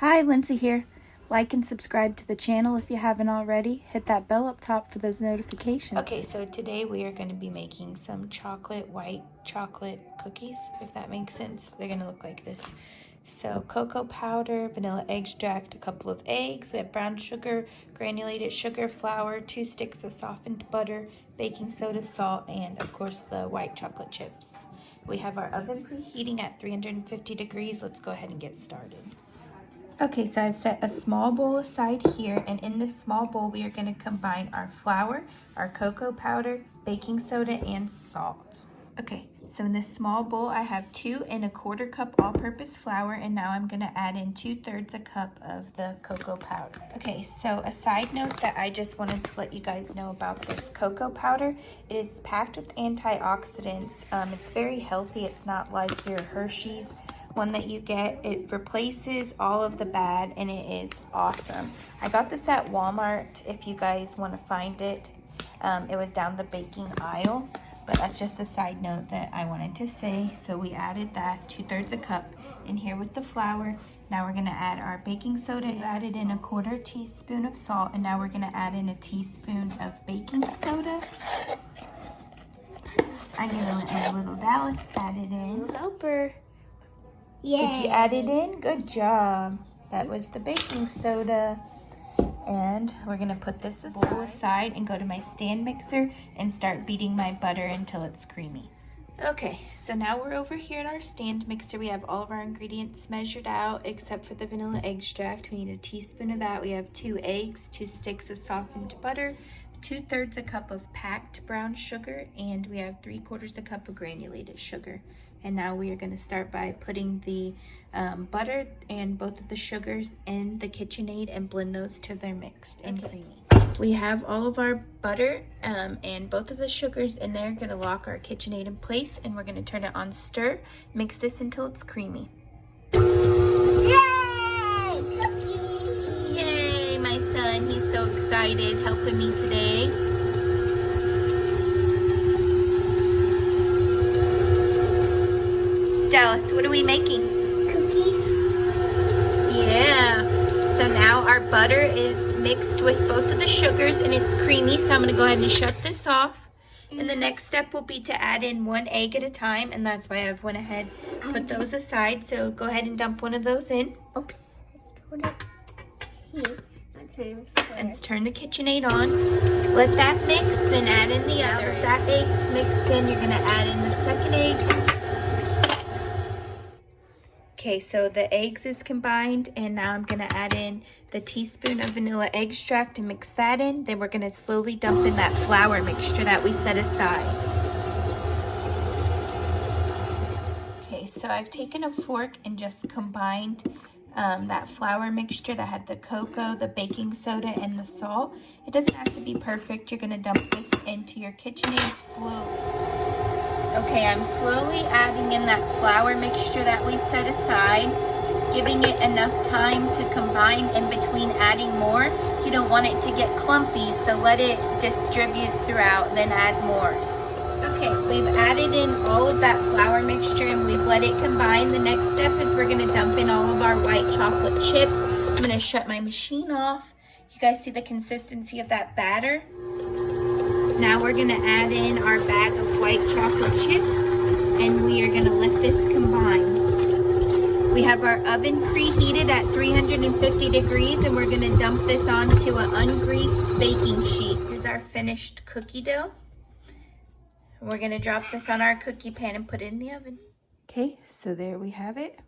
Hi, Lindsay here. Like and subscribe to the channel if you haven't already. Hit that bell up top for those notifications. Okay, so today we are going to be making some white chocolate cookies, if that makes sense. They're going to look like this. So cocoa powder, vanilla extract, a couple of eggs. We have brown sugar, granulated sugar, flour, 2 sticks of softened butter, baking soda, salt, and of course the white chocolate chips. We have our oven preheating at 350 degrees. Let's go ahead and get started. Okay, so I've set a small bowl aside here, and in this small bowl we are going to combine our flour, our cocoa powder, baking soda, and salt. Okay, so in this small bowl I have 2 1/4 cup all-purpose flour, and now I'm going to add in 2/3 a cup of the cocoa powder. Okay, so a side note that I just wanted to let you guys know about this cocoa powder. It is packed with antioxidants. It's very healthy. It's not like your Hershey's one that you get. It replaces all of the bad, and it is awesome. I got this at Walmart if you guys want to find it. It was down the baking aisle, but that's just a side note that I wanted to say. So we added that 2/3 a cup in here with the flour. Now we're going to add our baking soda. We added in a 1/4 teaspoon of salt, and now we're going to add in a teaspoon of baking soda. I'm going to let my little Dallas add it in. Help her. Yay. Did you add it in? Good job. That was the baking soda. And we're going to put this bowl aside and go to my stand mixer and start beating my butter until it's creamy. Okay, so now we're over here at our stand mixer. We have all of our ingredients measured out except for the vanilla extract. We need a teaspoon of that. We have 2 eggs, 2 sticks of softened butter, 2/3 a cup of packed brown sugar, and we have 3/4 a cup of granulated sugar. And now we are going to start by putting the butter and both of the sugars in the KitchenAid and blend those till they're mixed and creamy. We have all of our butter and both of the sugars in there. Going to lock our KitchenAid in place, and we're going to turn it on stir. Mix this until it's creamy. Yay! Cookie! Yay, my son. He's so excited helping me today. Dallas, what are we making? Cookies. Yeah. So now our butter is mixed with both of the sugars and it's creamy. So I'm going to go ahead and shut this off. And the next step will be to add in 1 egg at a time. And that's why I've went ahead and put those aside. So go ahead and dump one of those in. Oops. Let's put it here. And turn the KitchenAid on. Let that mix, then add in the other. If that egg's mixed in, you're going to add in the second egg. Okay, so the eggs is combined, and now I'm going to add in the teaspoon of vanilla extract and mix that in. Then we're going to slowly dump in that flour mixture that we set aside. Okay, so I've taken a fork and just combined that flour mixture that had the cocoa, the baking soda, and the salt. It doesn't have to be perfect. You're going to dump this into your KitchenAid slowly. Okay, I'm slowly adding in that flour mixture that we set aside, giving it enough time to combine in between adding more. You don't want it to get clumpy, so let it distribute throughout, then add more. Okay, we've added in all of that flour mixture and we've let it combine. The next step is we're going to dump in all of our white chocolate chips. I'm going to shut my machine off. You guys see the consistency of that batter? Now we're going to add in our bag of white chocolate chips, and we are going to let this combine. We have our oven preheated at 350 degrees, and we're going to dump this onto an ungreased baking sheet. Here's our finished cookie dough. We're going to drop this on our cookie pan and put it in the oven. Okay, so there we have it.